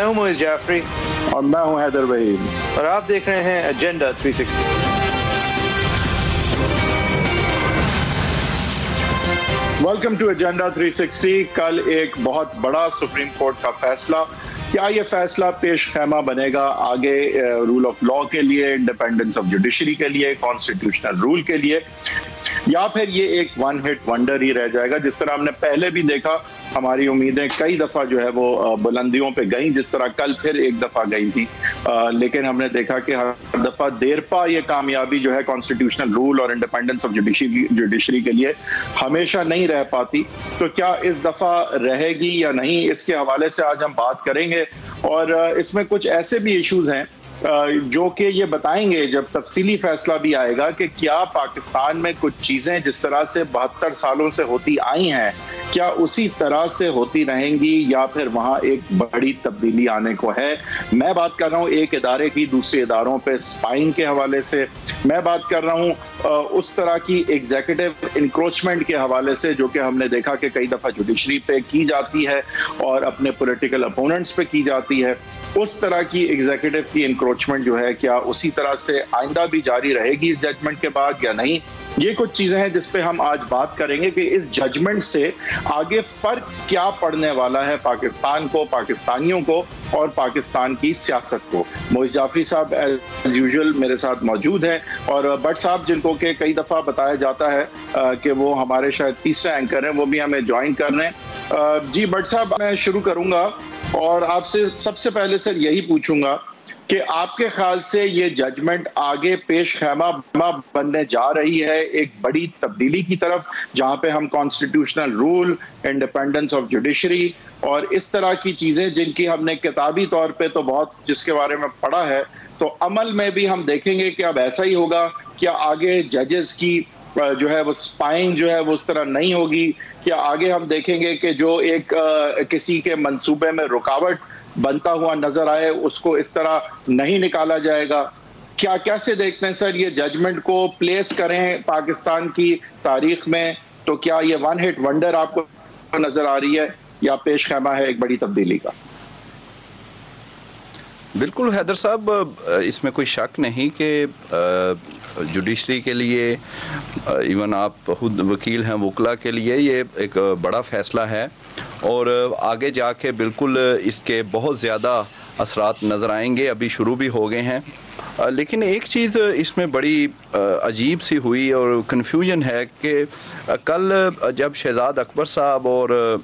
मैं हूं मोइज जाफरी और मैं हूं हैदर वहीद और आप देख रहे हैं एजेंडा 360। Welcome to agenda 360। कल एक बहुत बड़ा सुप्रीम कोर्ट का फैसला, क्या ये फैसला पेश खैमा बनेगा आगे रूल ऑफ लॉ के लिए, इंडिपेंडेंस ऑफ जुडिशरी के लिए, कॉन्स्टिट्यूशनल रूल के लिए, या फिर ये एक वन हिट वंडर ही रह जाएगा। जिस तरह हमने पहले भी देखा, हमारी उम्मीदें कई दफा जो है वो बुलंदियों पे गई, जिस तरह कल फिर एक दफा गई थी, लेकिन हमने देखा कि हर दफा देरपा ये कामयाबी जो है कॉन्स्टिट्यूशनल रूल और इंडिपेंडेंस ऑफ जुडिशरी के लिए हमेशा नहीं रह पाती। तो क्या इस दफा रहेगी या नहीं, इसके हवाले से आज हम बात करेंगे। और इसमें कुछ ऐसे भी इश्यूज हैं जो कि ये बताएंगे जब तफसीली फैसला भी आएगा कि क्या पाकिस्तान में कुछ चीजें जिस तरह से 72 सालों से होती आई हैं, क्या उसी तरह से होती रहेंगी या फिर वहां एक बड़ी तब्दीली आने को है। मैं बात कर रहा हूं एक इदारे की दूसरे इदारों पे स्पाइन के हवाले से, मैं बात कर रहा हूं उस तरह की एग्जीक्यूटिव इंक्रोचमेंट के हवाले से जो कि हमने देखा कि कई दफा जुडिशरी पे की जाती है और अपने पॉलिटिकल अपोनेंट्स पे की जाती है। उस तरह की एग्जीक्यूटिव की इंक्रोचमेंट जो है, क्या उसी तरह से आइंदा भी जारी रहेगी इस जजमेंट के बाद या नहीं। ये कुछ चीजें हैं जिस पे हम आज बात करेंगे कि इस जजमेंट से आगे फर्क क्या पड़ने वाला है पाकिस्तान को, पाकिस्तानियों को और पाकिस्तान की सियासत को। मोइज जाफरी साहब एज यूजुअल मेरे साथ मौजूद हैं और भट्ट साहब जिनको के कई दफा बताया जाता है कि वो हमारे शायद तीसरे एंकर हैं, वो भी हमें ज्वाइन कर रहे हैं। जी भट्ट साहब, मैं शुरू करूंगा और आपसे सबसे पहले सर यही पूछूंगा कि आपके ख्याल से ये जजमेंट आगे पेश खैमा बनने जा रही है एक बड़ी तब्दीली की तरफ, जहां पे हम constitutional rule, independence of judiciary और इस तरह की चीजें जिनकी हमने किताबी तौर पे तो बहुत जिसके बारे में पढ़ा है, तो अमल में भी हम देखेंगे कि अब ऐसा ही होगा। क्या आगे जजेस की जो है वो स्पाइन जो है वो उस तरह नहीं होगी? क्या आगे हम देखेंगे कि जो एक किसी के मंसूबे में रुकावट बनता हुआ नजर आए उसको इस तरह नहीं निकाला जाएगा? क्या कैसे देखते हैं सर ये जजमेंट को प्लेस करें पाकिस्तान की तारीख में? तो क्या ये वन हिट वंडर आपको नजर आ रही है या पेश खैमा है एक बड़ी तब्दीली का? बिल्कुल हैदर साहब, इसमें कोई शक नहीं कि जुडिशरी के लिए, इवन आप खुद वकील हैं, वकला के लिए ये एक बड़ा फ़ैसला है और आगे जाके बिल्कुल इसके बहुत ज़्यादा असरात नज़र आएंगे। अभी शुरू भी हो गए हैं, लेकिन एक चीज़ इसमें बड़ी अजीब सी हुई और कन्फ्यूजन है कि कल जब शहजाद अकबर साहब और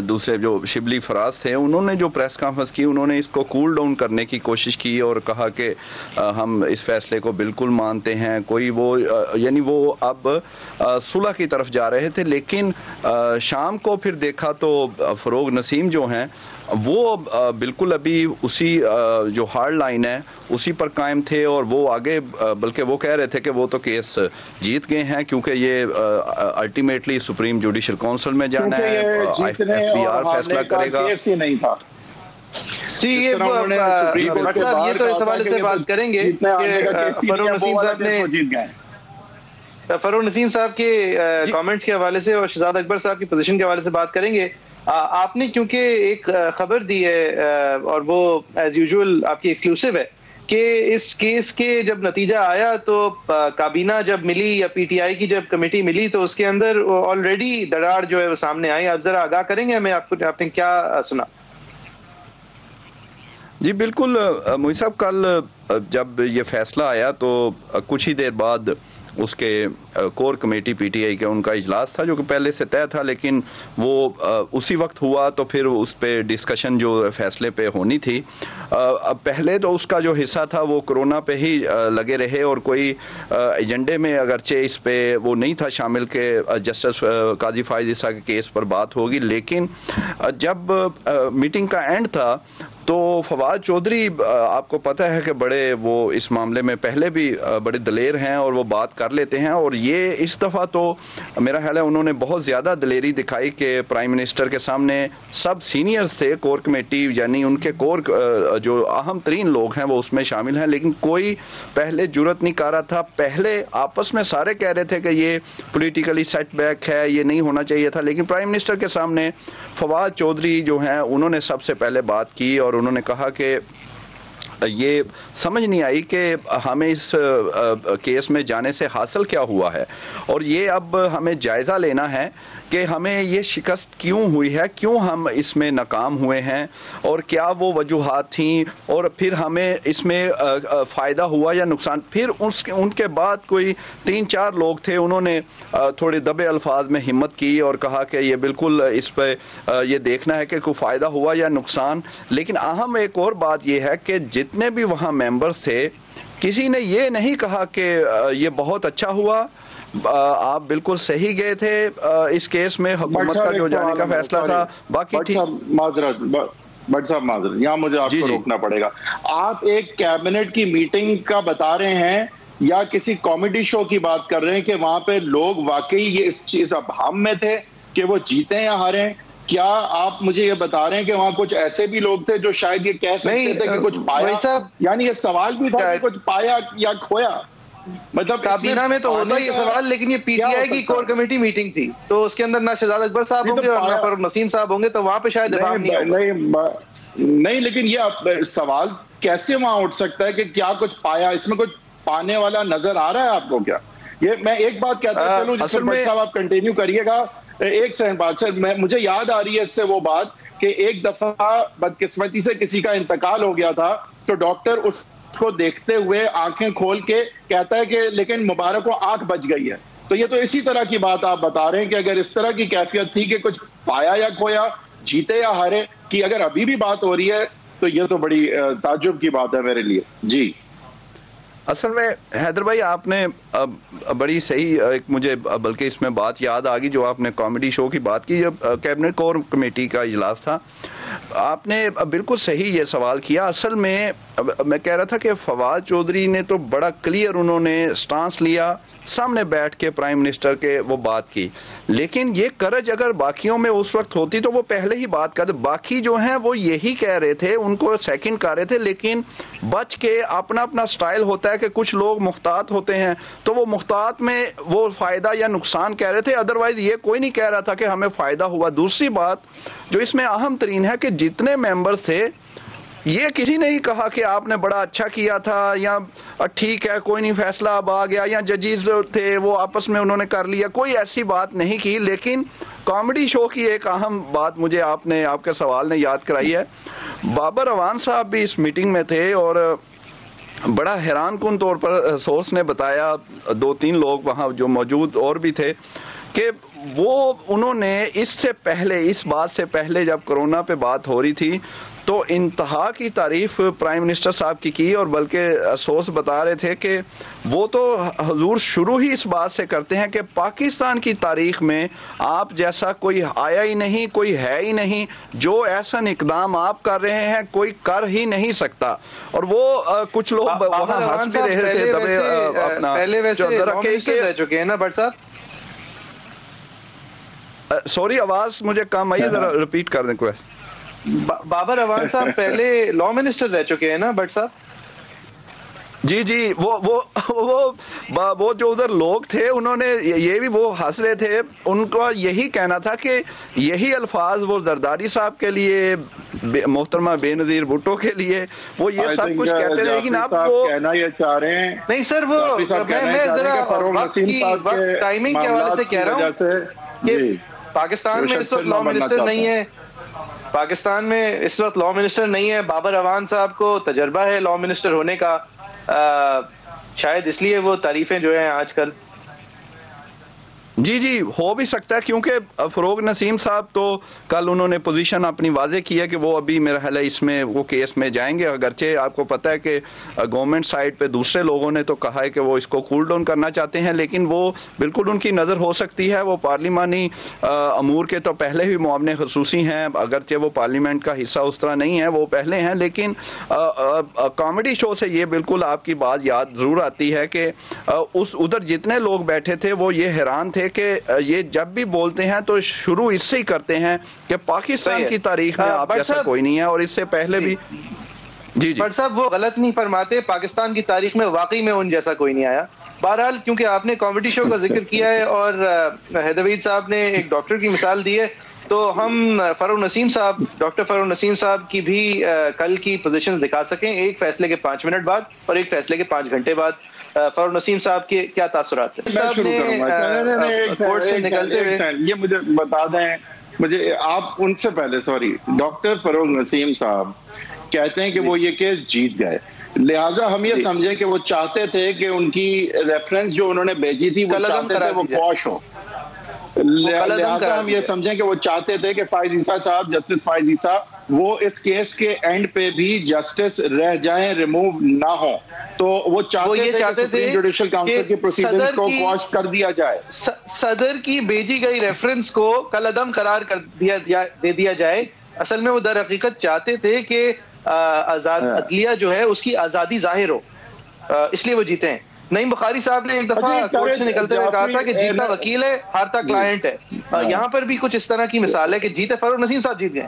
दूसरे जो शिबली फराज थे, उन्होंने जो प्रेस कॉन्फ्रेंस की, उन्होंने इसको कूल डाउन करने की कोशिश की और कहा कि हम इस फैसले को बिल्कुल मानते हैं। कोई वो यानी वो अब सुलह की तरफ जा रहे थे, लेकिन शाम को फिर देखा तो फ़रोग नसीम जो हैं वो बिल्कुल अभी उसी जो हार्ड लाइन है उसी पर कायम थे और वो आगे, बल्कि वो कह रहे थे कि वो तो केस जीत गए हैं क्योंकि ये अल्टीमेटली सुप्रीम जुडिशल काउंसिल में जाना है, एफबीआर फैसला करेगा। केस ही नहीं था जी, ये भट्ट साहब ये तो इस हवाले से बात करेंगे कि फरूक नसीम साहब के कमेंट्स के हवाले से और शहजाद अकबर साहब की पोजीशन के हवाले से बात करेंगे। आपने क्योंकि एक खबर दी है और वो एज यूजुअल आपकी एक्सक्लूसिव है कि इस केस के जब नतीजा आया तो काबीना जब मिली या पीटीआई की जब कमेटी मिली तो उसके अंदर ऑलरेडी दरार जो है वो सामने आई। आप जरा आगाह करेंगे हमें, आपने क्या सुना? जी बिल्कुल मोइज साहब, कल जब ये फैसला आया तो कुछ ही देर बाद उसके कोर कमेटी पीटीआई का उनका इजलास था जो कि पहले से तय था, लेकिन वो उसी वक्त हुआ तो फिर उस पर डिस्कशन जो फैसले पे होनी थी, अब पहले तो उसका जो हिस्सा था वो कोरोना पे ही लगे रहे और कोई एजेंडे में अगरचे इस पे वो नहीं था शामिल के जस्टिस काजी फायद ईसा के केस पर बात होगी। लेकिन जब मीटिंग का एंड था तो फवाद चौधरी, आपको पता है कि बड़े वो इस मामले में पहले भी बड़े दलेर हैं और वो बात कर लेते हैं, और ये इस दफ़ा तो मेरा ख्याल है उन्होंने बहुत ज़्यादा दलेरी दिखाई कि प्राइम मिनिस्टर के सामने सब सीनियर्स थे कोर कमेटी, यानी उनके कोर जो अहम तरीन लोग हैं वो उसमें शामिल हैं, लेकिन कोई पहले जुर्रत नहीं कर रहा था। पहले आपस में सारे कह रहे थे कि ये पॉलिटिकली सेटबैक है, ये नहीं होना चाहिए था, लेकिन प्राइम मिनिस्टर के सामने फवाद चौधरी जो हैं उन्होंने सबसे पहले बात की और और उन्होंने कहा कि ये समझ नहीं आई कि हमें इस केस में जाने से हासिल क्या हुआ है, और ये अब हमें जायज़ा लेना है कि हमें ये शिकस्त क्यों हुई है, क्यों हम इसमें नाकाम हुए हैं, और क्या वो वजूहात थी, और फिर हमें इसमें फ़ायदा हुआ या नुकसान। फिर उनके बाद कोई 3-4 लोग थे, उन्होंने थोड़े दबे अल्फाज में हिम्मत की और कहा कि ये बिल्कुल इस पर ये देखना है कि कोई फ़ायदा हुआ या नुकसान। लेकिन अहम एक और बात ये है कि जितने भी वहाँ मेंबर्स थे, किसी ने ये नहीं कहा कि ये बहुत अच्छा हुआ, आप बिल्कुल सही गए थे इस केस में, हुकूमत का जो जाने का फैसला था। बाकी ठीक भट्ट साहब माजरत, यहाँ मुझे आपको रोकना पड़ेगा। आप एक कैबिनेट की मीटिंग का बता रहे हैं या किसी कॉमेडी शो की बात कर रहे हैं कि वहां पे लोग वाकई ये इस चीज अबहम में थे कि वो जीते या हारे? क्या आप मुझे ये बता रहे हैं कि वहां कुछ ऐसे भी लोग थे जो शायद ये कह सकते थे कि कुछ पाया? यानी ये सवाल भी था कि कुछ पाया या खोया? मतलब काबीना में तो होता ये सवाल, लेकिन ये पीटीआई की कोर कमेटी मीटिंग थी, तो उसके अंदर ना शहजाद अकबर साहब होंगे और ना फरूक नसीम साहब होंगे, तो वहां पे शायद नहीं, लेकिन ये सवाल कैसे वहां उठ सकता है कि क्या कुछ पाया? इसमें कुछ पाने वाला नजर आ रहा है आपको क्या? ये मैं एक बात कहता चलूं, जिसमें भट्ट साहब आप कंटिन्यू करिएगा। एक सेकंड बाद सर, मुझे याद आ रही है इससे वो बात कि एक दफा बदकिस्मती से किसी का इंतकाल हो गया था, तो डॉक्टर उसको देखते हुए आंखें खोल के कहता है कि लेकिन मुबारक को आंख बच गई है। तो ये तो इसी तरह की बात आप बता रहे हैं कि अगर इस तरह की कैफियत थी कि कुछ पाया या खोया, जीते या हारे की अगर अभी भी बात हो रही है, तो ये तो बड़ी ताज्जुब की बात है मेरे लिए। जी असल में हैदर भाई, आपने बड़ी सही एक मुझे बल्कि इसमें बात याद आ गई जो आपने कॉमेडी शो की बात की। जब कैबिनेट कोर कमेटी का इजलास था, आपने बिल्कुल सही ये सवाल किया। असल में मैं कह रहा था कि फवाद चौधरी ने तो बड़ा क्लियर उन्होंने स्टांस लिया, सामने बैठ के प्राइम मिनिस्टर के वो बात की, लेकिन ये करज अगर बाकियों में उस वक्त होती तो वो पहले ही बात करते। बाकी जो हैं वो यही कह रहे थे, उनको सेकंड कर रहे थे, लेकिन बच के अपना अपना स्टाइल होता है कि कुछ लोग मुख्तात होते हैं, तो वो मुख्तात में वो फ़ायदा या नुकसान कह रहे थे, अदरवाइज़ ये कोई नहीं कह रहा था कि हमें फ़ायदा हुआ। दूसरी बात जो इसमें अहम तरीन है कि जितने मेंबर्स थे, ये किसी ने ही कहा कि आपने बड़ा अच्छा किया था या ठीक है कोई नहीं फैसला अब आ गया, या जजेस थे वो आपस में उन्होंने कर लिया, कोई ऐसी बात नहीं की। लेकिन कॉमेडी शो की एक अहम बात मुझे आपके सवाल ने याद कराई है। बाबर अवान साहब भी इस मीटिंग में थे और बड़ा हैरान कुन तौर पर सोर्स ने बताया, 2-3 लोग वहाँ जो मौजूद और भी थे, कि वो उन्होंने इससे पहले, इस बात से पहले जब कोरोना पे बात हो रही थी, तो इंतहा की तारीफ़ प्राइम मिनिस्टर साहब की और बल्कि सोर्स बता रहे थे कि वो तो हुजूर शुरू ही इस बात से करते हैं कि पाकिस्तान की तारीख़ में आप जैसा कोई आया ही नहीं, कोई है ही नहीं, जो ऐसा इक़दाम आप कर रहे हैं कोई कर ही नहीं सकता। और वो कुछ लोग वहाँ हंस भी रहे थे, दबे अपना पहले वैसे रह चुके हैं ना भट्ट साहब। सॉरी, आवाज़ मुझे कम आई, ज़रा रिपीट कर दें। कोई बाबर अवान साहब पहले लॉ मिनिस्टर रह चुके हैं ना भट्ट साहब? जी, वो जो उधर लोग थे उन्होंने ये भी वो हंस रहे थे, उनको यही कहना था कि यही अल्फाज वो जरदारी साहब के लिए, मोहतरमा बेनज़ीर भुट्टो के लिए वो ये सब कुछ कहते रहे, लेकिन आप वो कहना ये चाह रहे हैं। नहीं सर, वो मैं जरा टाइमिंग के हवाले से कह रहा हूँ कि पाकिस्तान में इस वक्त लॉ मिनिस्टर नहीं है, पाकिस्तान में इस वक्त लॉ मिनिस्टर नहीं है। बाबर अवान साहब को तजर्बा है लॉ मिनिस्टर होने का, शायद इसलिए वो तारीफें जो हैं आजकल। जी हो भी सकता है, क्योंकि फ़रूक नसीम साहब तो कल उन्होंने पोजीशन अपनी वाजे की है कि वो अभी मेरा ख्याल है इसमें वो केस में जाएंगे। अगरचे आपको पता है कि गवर्नमेंट साइड पे दूसरे लोगों ने तो कहा है कि वो इसको कूल डाउन करना चाहते हैं, लेकिन वो बिल्कुल उनकी नज़र हो सकती है। वो पार्लिमानी अमूर के तो पहले भी मुआवने खसूसी हैं, अगरचे वो पार्लियामेंट का हिस्सा उस तरह नहीं है, वो पहले हैं। लेकिन कॉमेडी शो से ये बिल्कुल आपकी बात याद ज़रूर आती है कि उधर जितने लोग बैठे थे वो ये हैरान थे कि ये जब भी बोलते हैं तो शुरू इससे ही करते हैं कि पाकिस्तान की तारीख में आप जैसा कोई नहीं है, और इससे पहले भी जी बट साहब वो गलत नहीं फरमाते, पाकिस्तान की तारीख में वाकई में उन जैसा कोई नहीं आया। बहरहाल क्योंकि आपने कॉमेडी शो का जिक्र किया है और हैदरवीद साहब ने एक डॉक्टर की मिसाल दी है, तो हम फरूक नसीम साहब, डॉक्टर फरूक नसीम साहब की भी कल की पोजीशंस दिखा सकें, एक फैसले के 5 मिनट बाद और एक फैसले के 5 घंटे बाद। फरूक नसीम साहब के क्या तासुरात हैं? मैं शुरू करूंगा कोर्ट से निकलते हुए, ये मुझे बता दें, मुझे आप उनसे पहले, सॉरी, डॉक्टर फरूक नसीम साहब कहते हैं कि वो ये केस जीत गए, लिहाजा हम ये समझें कि वो चाहते थे कि उनकी रेफरेंस जो उन्होंने भेजी थी वो चाहते थे वो पॉश हो, लिहाजा हम ये समझें कि वो चाहते थे कि फाइज ईसा साहब, जस्टिस फाइज ईसा, वो इस केस के एंड पे भी जस्टिस रह जाएं, रिमूव ना हो, तो वो चाहते थे जुडिशियल काउंसिल की प्रोसीडिंग्स को क्वॉश कर दिया जाए, सदर की भेजी गई रेफरेंस को कलअदम करार कर दे दिया जाए। असल में वो दर हकीकत चाहते थे कि आजाद अदलिया जो है उसकी आजादी जाहिर हो, इसलिए वो जीते हैं। नईम बुखारी साहब ने एक दफा कोर्ट से निकलते हुए कहा था कि जीता वकील है, हारता क्लाइंट है। यहाँ पर भी कुछ इस तरह की मिसाल है कि जीते फरूक नसीम साहब जीत गए।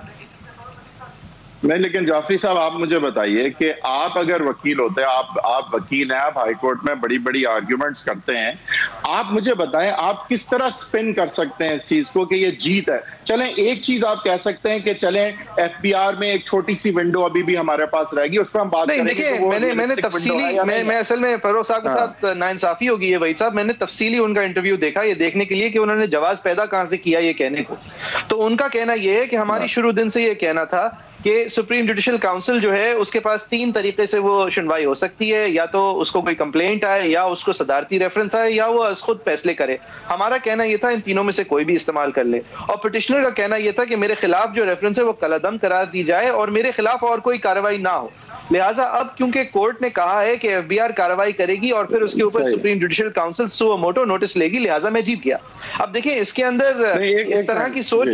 नहीं, लेकिन जाफरी साहब आप मुझे बताइए कि आप अगर वकील होते हैं, आप वकील हैं, आप हाई कोर्ट में बड़ी बड़ी आर्ग्यूमेंट्स करते हैं, आप मुझे बताएं आप किस तरह स्पिन कर सकते हैं इस चीज को कि ये जीत है। चलें, एक चीज आप कह सकते हैं कि चलें एफबीआर में एक छोटी सी विंडो अभी भी हमारे पास रहेगी, उस पर हम बात करेंगे। देखिए, मैंने तफसीली, मैं असल में फरूक साहब के साथ नाइंसाफी होगी ये, वही साहब, मैंने तफसीली उनका इंटरव्यू देखा ये देखने के लिए कि उन्होंने जवाब पैदा कहां से किया ये कहने को। तो उनका कहना यह है कि हमारी शुरू दिन से ये कहना था कि सुप्रीम जुडिशियल काउंसिल जो है उसके पास 3 तरीके से वो सुनवाई हो सकती है, या तो उसको कोई कंप्लेंट आए, या उसको सदारती रेफरेंस आए, या वो खुद फैसले करे। हमारा कहना यह था इन तीनों में से कोई भी इस्तेमाल कर ले, और पिटिशनर का कहना यह था कि मेरे खिलाफ जो रेफरेंस है वो कलअदम करार दी जाए और मेरे खिलाफ और कोई कार्रवाई ना हो। लिहाजा अब क्योंकि कोर्ट ने कहा है कि एफबीआर कार्रवाई करेगी और फिर उसके ऊपर supreme judicial council suo motu notice लेगी, लिहाजा मैं जीत गया। अब देखिए इसके अंदर इस तरह की सोच,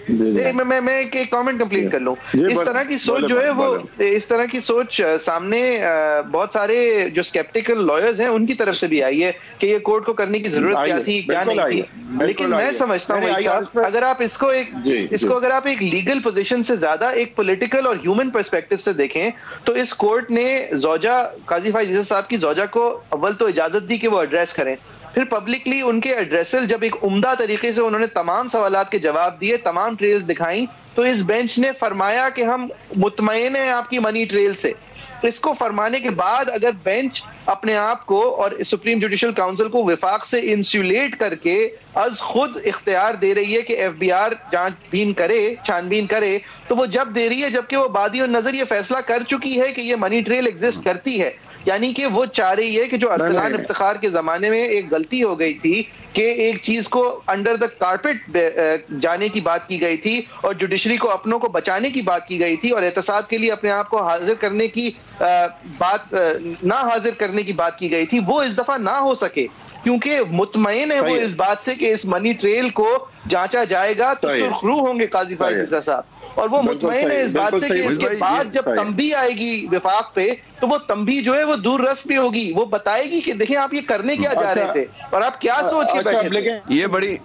मैं एक कमेंट कंप्लीट कर लूं, इस तरह की सोच जो है वो, इस तरह की सोच सामने बहुत सारे जो स्केप्टिकल लॉयर्स हैं उनकी तरफ से भी आई है कि ये कोर्ट को करने की जरूरत क्या थी, क्या नहीं थी। लेकिन मैं समझता हूँ अगर आप इसको अगर आप एक लीगल पोजीशन से ज्यादा एक पॉलिटिकल और ह्यूमन पर्सपेक्टिव से देखें, तो इस कोर्ट ने जोजा, काजी फाइज ईसा साहब की जोजा को अव्वल तो इजाजत दी कि वो एड्रेस करें, फिर पब्लिकली उनके एड्रेसल जब एक उम्दा तरीके से उन्होंने तमाम सवालात के जवाब दिए, तमाम ट्रेल्स दिखाई, तो इस बेंच ने फरमाया कि हम मुतमईन हैं आपकी मनी ट्रेल से। इसको फरमाने के बाद अगर बेंच अपने आप को और सुप्रीम जुडिशियल काउंसिल को विफाक से इंसुलेट करके अज खुद इख्तियार दे रही है कि एफबीआर छानबीन करे, तो वो जब दे रही है जबकि वो बादी और नजर ये फैसला कर चुकी है कि ये मनी ट्रेल एग्जिस्ट करती है। यानी कि वो चाह रही है कि जो अरसलान इफ्तिखार के जमाने में एक गलती हो गई थी कि एक चीज को अंडर द कारपेट जाने की बात की गई थी और जुडिशरी को अपनों को बचाने की बात की गई थी और एहतसाब के लिए अपने आप को हाजिर करने की बात ना हाजिर करने की बात की गई थी, वो इस दफा ना हो सके क्योंकि मुतमईन है वो इस बात से कि इस मनी ट्रेल को जांचा जाएगा तो सुरखरू होंगे काजी फाइज ईसा साहब, और वो मुतमईन है इस बात से कि इसके बाद जब तंबी आएगी विफाक पे तो वो तंबी जो है वो दूर रस भी होगी, वो बताएगी कि देखिए आप ये करने क्या जा रहे थे और आप क्या सोच के बैठे थे। ये बड़ी,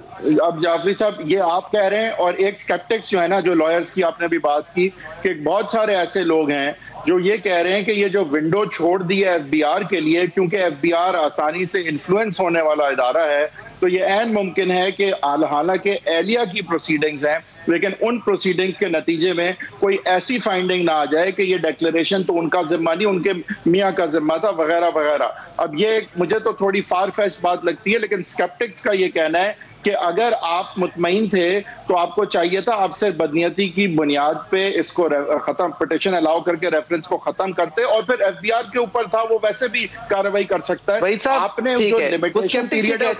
अब जाफरी साहब ये आप कह रहे हैं, और एक स्केप्टिक्स जो है ना, जो लॉयर्स की आपने भी बात की कि बहुत सारे ऐसे लोग हैं जो ये कह रहे हैं कि ये जो विंडो छोड़ दी है एफबीआर के लिए, क्योंकि एफबीआर आसानी से इन्फ्लुएंस होने वाला इदारा है, तो ये ऐन मुमकिन है कि हालांकि एहलिया की प्रोसीडिंग्स हैं लेकिन उन प्रोसीडिंग्स के नतीजे में कोई ऐसी फाइंडिंग ना आ जाए कि ये डिक्लेरेशन तो उनका जिम्मा नहीं, उनके मियाँ का जिम्मा था, वगैरह वगैरह। अब ये मुझे तो थोड़ी फार फेच बात लगती है, लेकिन स्केप्टिक्स का ये कहना है कि अगर आप मुतमईन थे तो आपको चाहिए था आप सिर्फ बदनीयती की बुनियाद पे इसको खत्म, पिटिशन अलाउ करके रेफरेंस को खत्म करते, और फिर एफबीआर के ऊपर था वो वैसे भी कार्रवाई कर सकता है। आपने जो लिमिटेशन पीरियड है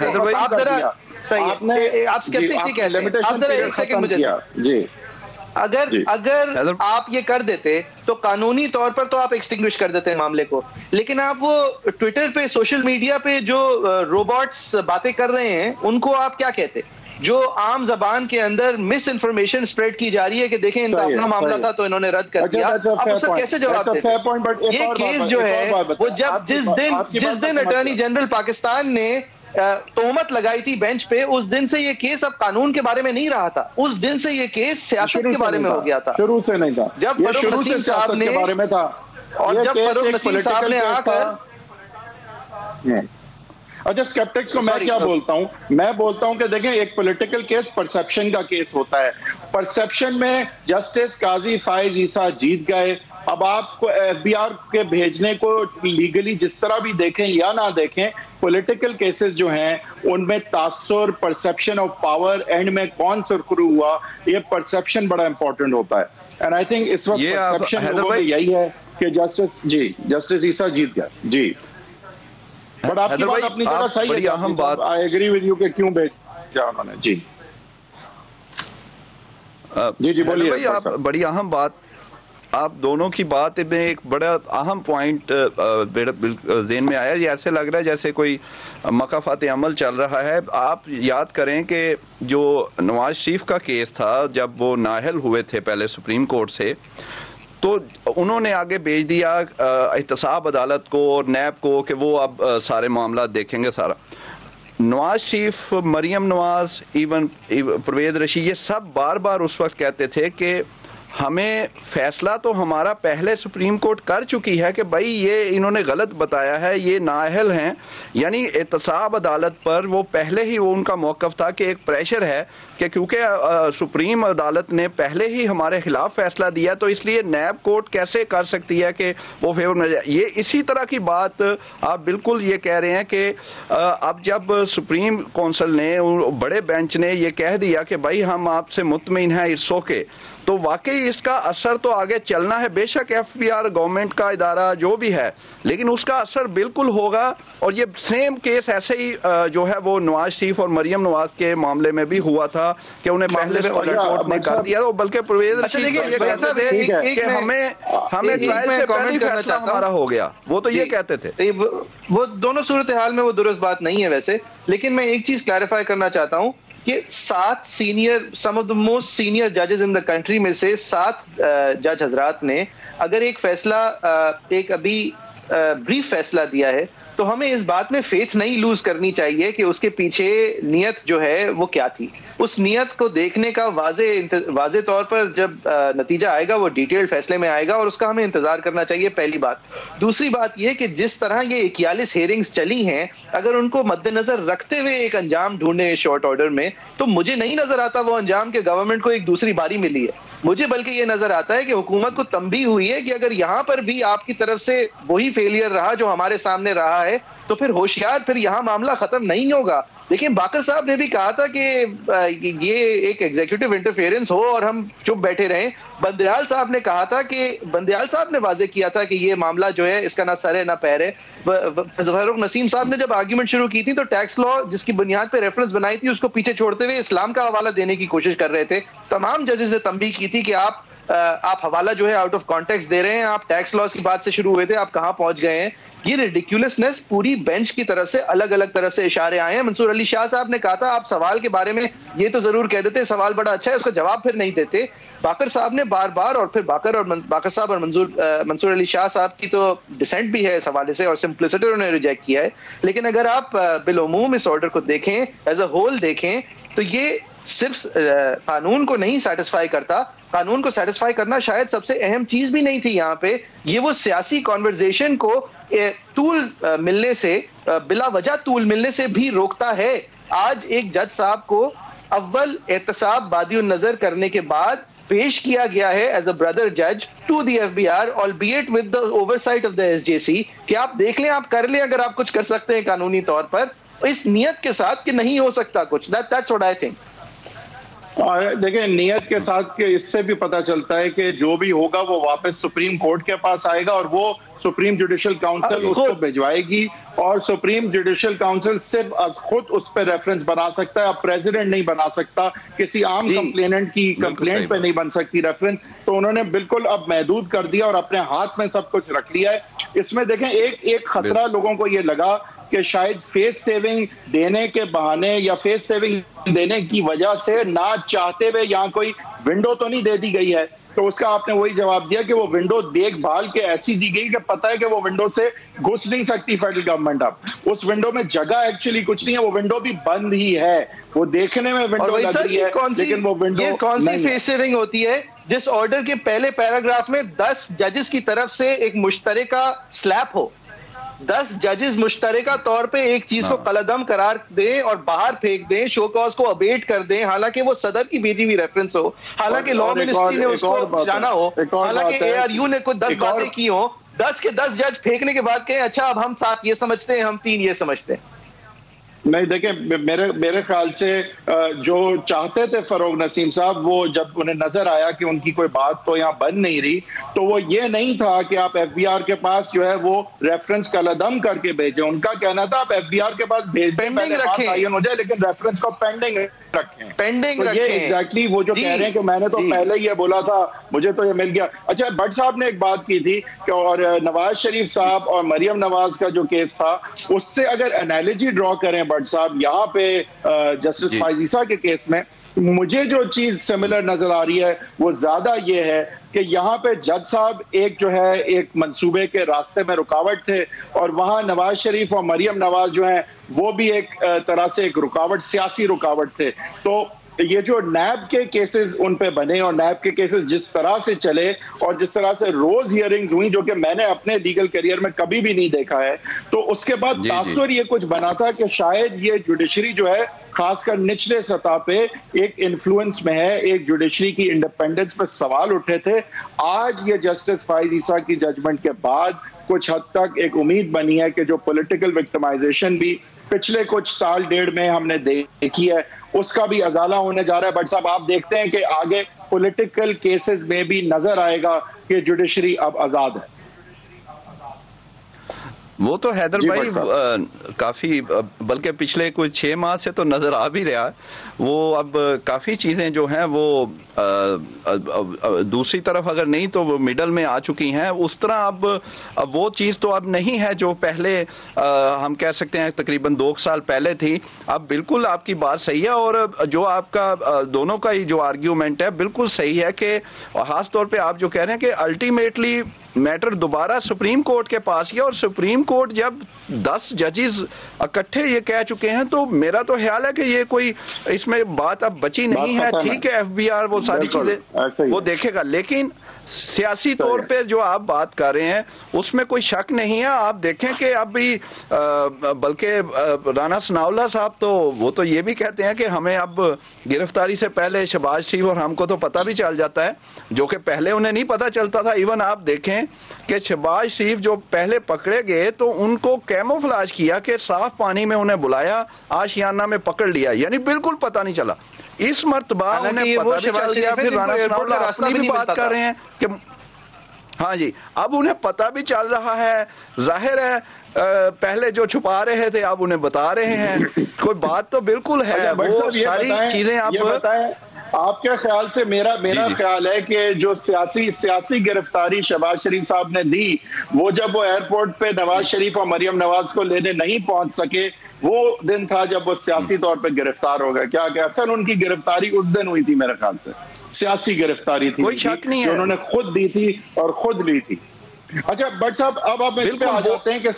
अगर आप ये कर देते तो कानूनी तौर पर तो आप एक्सटिंग्विश कर देते हैं मामले को, लेकिन आप वो ट्विटर पे, सोशल मीडिया पे जो रोबोट्स बातें कर रहे हैं उनको आप क्या कहते? जो आम जबान के अंदर मिस इन्फॉर्मेशन स्प्रेड की जा रही है कि देखें इनका अपना मामला था तो इन्होंने रद्द कर दिया, आप उसका कैसे जवाब देते? ये केस जो है वो जब जिस दिन अटॉर्नी जनरल पाकिस्तान ने तोहमत लगाई थी बेंच पे, उस दिन से ये केस अब कानून के बारे में नहीं रहा था, उस दिन से ये केस सियासत के बारे में हो गया था। शुरू से नहीं था, जब फरूक नसीम साहब ने बारे में था, और जब फरूक नसीम साहब ने आकर अच्छा, स्केप्टिक्स को मैं क्या बोलता हूं, मैं बोलता हूं कि देखें, एक पॉलिटिकल केस परसेप्शन का केस होता है। परसेप्शन में जस्टिस काजी फाइज ईसा जीत गए। अब आपको एफबीआर के भेजने को लीगली जिस तरह भी देखें या ना देखें, पॉलिटिकल केसेस जो हैं उनमें तासुर, परसेप्शन ऑफ पावर, एंड में कौन सुरखरू हुआ, ये परसेप्शन बड़ा इंपॉर्टेंट होता है। एंड आई थिंक इस वक्त परसेप्शन लोगों में यही है कि जस्टिस ईसा जीत गया जी। बट आपकी बात अपनी जगह सही है, अहम बात, आई एग्री विद यू कि क्यों भेजा उन्होंने। जी जी बोलिए। आप बड़ी अहम बात, आप दोनों की बात में एक बड़ा अहम पॉइंट ज़हन में आया। ये ऐसे लग रहा है जैसे कोई मकाफात अमल चल रहा है। आप याद करें कि जो नवाज शरीफ का केस था, जब वो नाअहल हुए थे पहले सुप्रीम कोर्ट से, तो उन्होंने आगे भेज दिया एहतसाब अदालत को और नैब को कि वो अब सारे मामला देखेंगे सारा। नवाज शरीफ, मरियम नवाज, इवन परवेज रशीद, ये सब बार बार उस वक्त कहते थे कि हमें फैसला तो हमारा पहले सुप्रीम कोर्ट कर चुकी है कि भाई ये इन्होंने गलत बताया है, ये नाअहल हैं। यानी एहतसाब अदालत पर वो पहले ही वो उनका मौक़िफ़ था कि एक प्रेशर है कि क्योंकि सुप्रीम अदालत ने पहले ही हमारे खिलाफ फैसला दिया, तो इसलिए नैब कोर्ट कैसे कर सकती है कि वो फेवर में जाए। ये इसी तरह की बात आप बिल्कुल ये कह रहे हैं कि अब जब सुप्रीम कौंसिल ने, बड़े बेंच ने ये कह दिया कि भाई हम आपसे मुतमईन हैं, इट्स ओके, तो वाकई इसका असर तो आगे चलना है। बेशक एफबीआर गवर्नमेंट का इदारा जो भी है, लेकिन उसका असर बिल्कुल होगा। और ये सेम केस ऐसे ही जो है वो नवाज शरीफ और मरियम नवाज के मामले में भी हुआ था कि उन्हें पहले कोर्ट ने कर दिया, बल्कि परवेज रशीद को ये कहते थे कि हमें ट्रायल से पहले ही फैसला हमारा हो गया, वो तो ये कहते थे। वो दोनों सूरत हाल में वो दुरुस्त बात नहीं है वैसे, लेकिन मैं एक चीज क्लैरिफाई करना चाहता हूँ कि 7 senior, some of the most senior जजेस इन द कंट्री में से 7 जज हजरात ने अगर एक फैसला, एक अभी ब्रीफ फैसला दिया है, तो हमें इस बात में फेथ नहीं लूज करनी चाहिए कि उसके पीछे नियत जो है वो क्या थी। उस नियत को देखने का वाजे तौर पर जब नतीजा आएगा वो डिटेल्ड फैसले में आएगा और उसका हमें इंतजार करना चाहिए, पहली बात। दूसरी बात ये कि जिस तरह ये 41 हेयरिंग्स चली हैं, अगर उनको मद्देनजर रखते हुए एक अंजाम ढूंढे शॉर्ट ऑर्डर में, तो मुझे नहीं नजर आता वो अंजाम के गवर्नमेंट को एक दूसरी बारी मिली है। मुझे बल्कि ये नजर आता है कि हुकूमत को तंबी हुई है कि अगर यहां पर भी आपकी तरफ से वही फेलियर रहा जो हमारे सामने रहा है, तो फिर होशियार, फिर यहां मामला खत्म नहीं होगा। देखिए, बाकर साहब ने भी कहा था कि ये एक एग्जीक्यूटिव इंटरफेरेंस हो और हम चुप बैठे रहें। बंदयाल साहब ने कहा था कि बंदयाल साहब ने वाजे किया था कि ये मामला जो है इसका ना सर है ना पैर है। फारूक नसीम साहब ने जब आर्ग्यूमेंट शुरू की थी तो टैक्स लॉ जिसकी बुनियाद पे रेफरेंस बनाई थी उसको पीछे छोड़ते हुए इस्लाम का हवाला देने की कोशिश कर रहे थे। तमाम जजेस ने तंबीह की थी कि आप हवाला जो है आउट ऑफ कॉन्टेक्स्ट दे रहे हैं, आप टैक्स लॉस की बात से शुरू हुए थे, आप कहां पहुंच गए हैं। ये रिडिक्यूलसनेस पूरी बेंच की तरफ से अलग अलग तरफ से इशारे आए हैं। मंसूर अली शाह साहब ने कहा था आप सवाल के बारे में ये तो जरूर कह देते, सवाल बड़ा अच्छा है, उसका जवाब फिर नहीं देते। बाकर साहब ने बार बार, और फिर बाकर साहब और मंसूर अली शाह साहब की तो डिसेंट भी है इस हवाले से और सिंप्लिसिटी उन्होंने रिजेक्ट किया है। लेकिन अगर आप बिलउमूम इस ऑर्डर को देखें, एज अ होल देखें, तो ये सिर्फ कानून को नहीं सेटिस्फाई करता। कानून को सेटिस्फाई करना शायद सबसे अहम चीज भी नहीं थी यहाँ पे। ये वो सियासी कॉन्वर्जेशन को तूल मिलने से, बिला वजह तूल मिलने से भी रोकता है। आज एक जज साहब को अव्वल एहतसाब बादियुन नजर करने के बाद पेश किया गया है एज अ ब्रदर जज to the FBR, albeit with the oversight of the SJC, कि आप देख लें, आप कर लें अगर आप कुछ कर सकते हैं कानूनी तौर पर, इस नियत के साथ कि नहीं हो सकता कुछ। That's what I think. देखिए, नियत के साथ के इससे भी पता चलता है कि जो भी होगा वो वापस सुप्रीम कोर्ट के पास आएगा और वो सुप्रीम जुडिशल काउंसिल उसको भिजवाएगी और सुप्रीम जुडिशल काउंसिल सिर्फ खुद उस पर रेफरेंस बना सकता है। अब प्रेसिडेंट नहीं बना सकता, किसी आम कंप्लेनेंट की कंप्लेंट पे नहीं बन सकती रेफरेंस। तो उन्होंने बिल्कुल अब महदूद कर दिया और अपने हाथ में सब कुछ रख लिया है। इसमें देखें, एक खतरा लोगों को ये लगा कि शायद फेस सेविंग देने के बहाने या फेस सेविंग देने की वजह से ना चाहते हुए यहाँ कोई विंडो तो नहीं दे दी गई है। तो उसका आपने वही जवाब दिया कि वो विंडो देखभाल के ऐसी दी गई कि पता है कि वो विंडो से घुस नहीं सकती फेडरल गवर्नमेंट। अब उस विंडो में जगह एक्चुअली कुछ नहीं है, वो विंडो भी बंद ही है, वो देखने में विंडो लग रही है, लेकिन वो विंडो ये कौन सी फेस सेविंग होती है जिस ऑर्डर के पहले पैराग्राफ में 10 जजेस की तरफ से एक मुश्तरका स्लैप हो? 10 जजेस मुश्तरका तौर पे एक चीज को कलदम करार दें और बाहर फेंक दें, शो कॉज को अबेट कर दें, हालांकि वो सदर की भेजी हुई रेफरेंस हो, हालांकि लॉ मिनिस्ट्री ने उसको जाना हो, हालांकि ARU ने कोई 10 बातें की हो, 10 के 10 जज फेंकने के बाद कहें अच्छा अब हम 7 ये समझते हैं, हम 3 ये समझते हैं। नहीं देखें, मेरे ख्याल से जो चाहते थे फरोग नसीम साहब, वो जब उन्हें नजर आया कि उनकी कोई बात तो यहाँ बन नहीं रही, तो वो ये नहीं था कि आप FBR के पास जो है वो रेफरेंस कलदम करके भेजें। उनका कहना था आप FBR के पास भेज दें, पेंडिंग रखें हो जाए, लेकिन रेफरेंस को पेंडिंग रखें, पेंडिंग तो रखें। ये एग्जैक्टली वो जो कह रहे हैं कि मैंने तो पहले ही ये बोला था, मुझे तो ये मिल गया। अच्छा, भट्ट साहब ने एक बात की थी कि और नवाज शरीफ साहब और मरियम नवाज का जो केस था, उससे अगर एनालॉजी ड्रॉ करें भट्ट साहब, यहाँ पे जस्टिस फाइजीसा के केस में मुझे जो चीज सिमिलर नजर आ रही है वो ज्यादा ये है कि यहाँ पे जज साहब एक जो है एक मंसूबे के रास्ते में रुकावट थे, और वहां नवाज शरीफ और मरियम नवाज जो हैं वो भी एक तरह से एक रुकावट, सियासी रुकावट थे। तो ये जो नैब के केसेस उन पे बने और नैब के केसेस जिस तरह से चले और जिस तरह से रोज हियरिंग्स हुई, जो कि मैंने अपने लीगल करियर में कभी भी नहीं देखा है, तो उसके बाद तासुर ये कुछ बना था कि शायद ये जुडिशरी जो है खासकर निचले सतह पे एक इन्फ्लुएंस में है, एक जुडिशरी की इंडिपेंडेंस पे सवाल उठे थे। आज ये जस्टिस फाइज ईसा की जजमेंट के बाद कुछ हद तक एक उम्मीद बनी है कि जो पॉलिटिकल विक्टिमाइजेशन भी पिछले कुछ साल डेढ़ में हमने देखी है, उसका भी अजाला होने जा रहा है। बट साहब, आप देखते हैं कि आगे पॉलिटिकल केसेस में भी नजर आएगा कि जुडिशरी अब आजाद है। वो तो हैदर भाई काफ़ी, बल्कि पिछले कुछ 6 माह से तो नज़र आ भी रहा है। वो अब काफ़ी चीज़ें जो हैं वो दूसरी तरफ अगर नहीं तो वो मिडल में आ चुकी हैं। उस तरह अब वो चीज़ तो अब नहीं है जो पहले हम कह सकते हैं तकरीबन 2 साल पहले थी। अब बिल्कुल आपकी बात सही है, और जो आपका दोनों का ही जो आर्ग्यूमेंट है बिल्कुल सही है कि ख़ास तौर पे आप जो कह रहे हैं कि अल्टीमेटली मैटर दोबारा सुप्रीम कोर्ट के पास गया, और सुप्रीम कोर्ट जब 10 जजेस इकट्ठे ये कह चुके हैं, तो मेरा तो ख्याल है कि ये कोई इसमें बात अब बची नहीं है। ठीक है, FBR वो सारी चीजें वो देखेगा, लेकिन सियासी तौर पे जो आप बात कर रहे हैं उसमें कोई शक नहीं है। आप देखें कि अभी बल्कि राना सनाउल्लाह साहब तो वो तो ये भी कहते हैं कि हमें अब गिरफ्तारी से पहले शहबाज शरीफ और हमको तो पता भी चल जाता है, जो कि पहले उन्हें नहीं पता चलता था। इवन आप देखें कि शहबाज शरीफ जो पहले पकड़े गए तो उनको कैमोफ्लाज किया कि साफ पानी में उन्हें बुलाया, आशियाना में पकड़ लिया, यानी बिल्कुल पता नहीं चला। इस मर्तबा उन्हें पता भी चल गया। फिर राना सनाउल्लाह अपनी भी बात कर रहे हैं कि हाँ जी, अब उन्हें पता भी चल रहा है, जाहिर है पहले जो छुपा रहे थे अब उन्हें बता रहे हैं। कोई बात तो बिल्कुल है, वो सारी चीजें आप आपके ख्याल से मेरा ख्याल है कि जो सियासी गिरफ्तारी शहबाज शरीफ साहब ने दी, वो जब वो एयरपोर्ट पे नवाज शरीफ और मरियम नवाज को लेने नहीं पहुंच सके, वो दिन था जब वो सियासी तौर पे गिरफ्तार हो गए। क्या असल उनकी गिरफ्तारी उस दिन हुई थी, मेरे ख्याल से सियासी गिरफ्तारी थी, कोई शक नहीं है, उन्होंने खुद दी थी और खुद ली थी। अच्छा भट्ट साहब, अब आप इस पे आ जाते हैं कि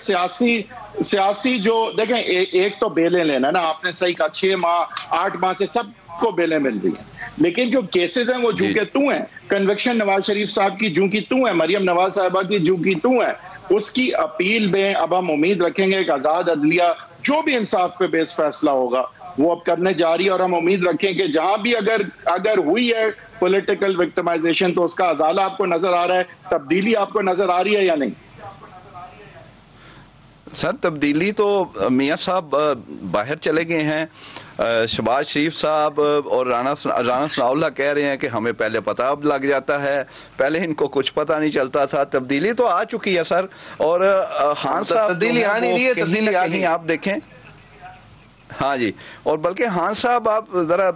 सियासी जो देखें, एक तो बेलें लेना ना, आपने सही कहा, 6 माह 8 माह से सबको बेलें मिल रही हैं, लेकिन जो केसेस हैं वो जू के तू हैं। कन्विक्शन नवाज शरीफ साहब की जू की तू है, मरियम नवाज साहिबा की जू की तू है। उसकी अपील में अब हम उम्मीद रखेंगे कि आजाद अदलिया जो भी इंसाफ पे बेस फैसला होगा वो अब करने जा रही है, और हम उम्मीद रखें कि जहां भी अगर हुई है पॉलिटिकल विक्टिमाइजेशन तो उसका अजाला आपको नजर आ रहा है, तब्दीली आपको नजर आ रही है या नहीं? सर तब्दीली तो मियां साहब बाहर चले गए हैं, शहबाज शरीफ साहब और राना सनाउल्लाह कह रहे हैं कि हमें पहले पता अब लग जाता है, पहले इनको कुछ पता नहीं चलता था। तब्दीली तो आ चुकी है सर, और खान साहब तब्दीली आ नहीं रही है, कहीं ना कहीं आप देखें, हाँ जी, और बल्कि खान साहब आप जरा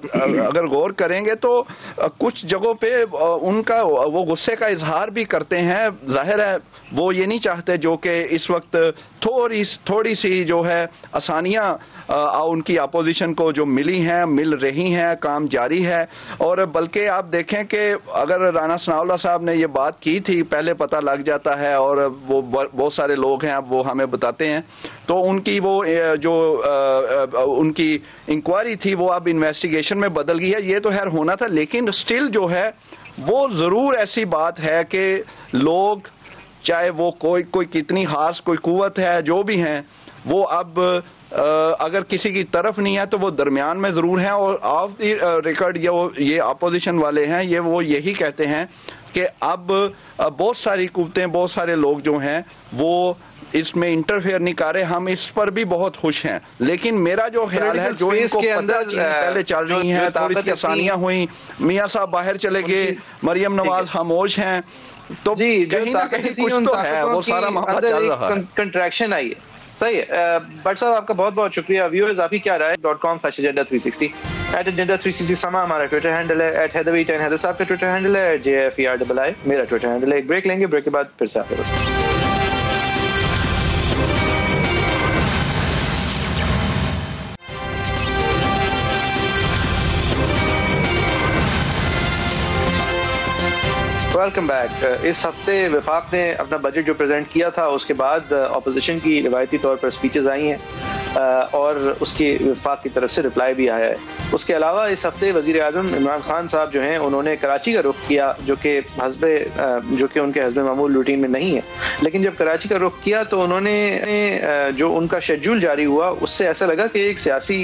अगर गौर करेंगे तो कुछ जगहों पे उनका वो गुस्से का इजहार भी करते हैं। जाहिर है वो ये नहीं चाहते जो कि इस वक्त थोड़ी सी जो है आसानियाँ उनकी अपोजिशन को जो मिल रही हैं, काम जारी है। और बल्कि आप देखें कि अगर राना सनाउल्लाह साहब ने ये बात की थी पहले पता लग जाता है, और वो बहुत सारे लोग हैं अब वो हमें बताते हैं, तो उनकी वो जो उनकी इंक्वायरी थी वो अब इन्वेस्टिगेशन में बदल गई है। ये तो खैर होना था, लेकिन स्टिल जो है वो ज़रूर ऐसी बात है कि लोग चाहे वो कोई कितनी खास कोई कुव्वत है, जो भी हैं, वो अब अगर किसी की तरफ नहीं है तो वो दरमियान में ज़रूर हैं। और ऑफ द रिकॉर्ड ये अपोजिशन वाले हैं, वो यही कहते हैं कि अब बहुत सारी कुव्वतें, बहुत सारे लोग जो हैं वो इसमें इंटरफेयर नहीं कर रहे। हम इस पर भी बहुत खुश हैं, लेकिन मेरा जो ख्याल है, जो इनको पता पहले चल रही हैं, थोड़ी सी आसानियाँ हुई, मियाँ साहब बाहर चले गए, मरियम नवाज खामोश हैं, तो कहीं ना कहीं कुछ तो है, वो सारा मामला चल रहा है, कंट्रैक्शन आई है। सही है। भट्ट साहब आपका बहुत बहुत शुक्रिया। व्यूअर्स आपकी क्या राय? .com/agenda360 @agenda360 समा हमारा ट्विटर हैंडल है, @हैदवी10 हैदर साहब का ट्विटर हैंडल है, JFERII मेरा ट्विटर हैंडल है। एक ब्रेक लेंगे, ब्रेक के बाद फिर से आपसे वेलकम बैक। इस हफ्ते वफाक ने अपना बजट जो प्रेजेंट किया था, उसके बाद अपोजिशन की रिवायती तौर पर स्पीचेस आई हैं और उसकी वफाक की तरफ से रिप्लाई भी आया है। उसके अलावा इस हफ्ते वज़ीर आज़म इमरान खान साहब जो हैं, उन्होंने कराची का रुख किया, जो कि उनके हस्बे मामूल रूटीन में नहीं है। लेकिन जब कराची का रुख किया तो उन्होंने जो उनका शेड्यूल जारी हुआ, उससे ऐसा लगा कि एक सियासी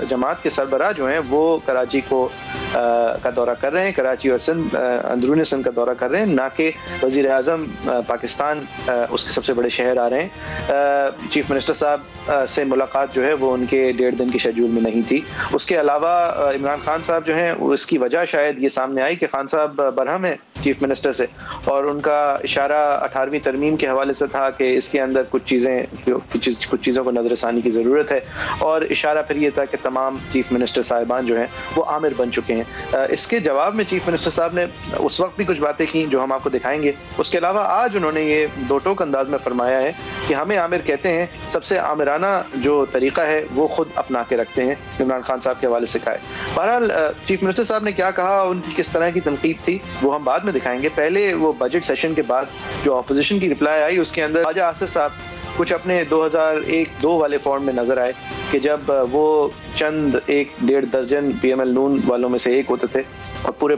जमात के सरबराह जो हैं वो कराची का दौरा कर रहे हैं, कराची और सिंध, अंदरूनी सिंध का दौरा कर रहे हैं, ना कि वज़ीर आज़म पाकिस्तान उसके सबसे बड़े शहर आ रहे हैं। चीफ मिनिस्टर साहब से मुलाकात जो है वो उनके 1.5 दिन के शेड्यूल में नहीं थी। उसके अलावा इमरान खान साहब जो हैं, उसकी वजह शायद ये सामने आई कि खान साहब बरहम है चीफ मिनिस्टर से, और उनका इशारा 18वीं तरमीम के हवाले से था कि इसके अंदर कुछ चीज़ों को नज़रसानी की ज़रूरत है, और इशारा फिर ये था कि तमाम चीफ मिनिस्टर साहिबान जो हैं वो आमिर बन चुके हैं। इसके जवाब में चीफ मिनिस्टर साहब ने उस वक्त भी कुछ बातें की जो हम आपको दिखाएंगे। उसके अलावा आज उन्होंने ये दो टोक अंदाज में फरमाया है कि हमें आमिर कहते हैं, सबसे आमिराना जो तरीका है वो खुद अपना के रखते हैं, इमरान खान साहब के हवाले से कहा है। बहरहाल चीफ मिनिस्टर साहब ने क्या कहा, उनकी किस तरह की तनकीद थी, वो हम बाद में दिखाएंगे। पहले वो बजट सेशन के बाद जो अपोजिशन की रिप्लाई आई, उसके अंदर ख्वाजा आसिफ साहब कुछ अपने 2001-2 वाले फॉर्म में नजर आए कि जब वो चंद 1-1.5 दर्जन PML नून वालों में से एक होते थे, और पूरे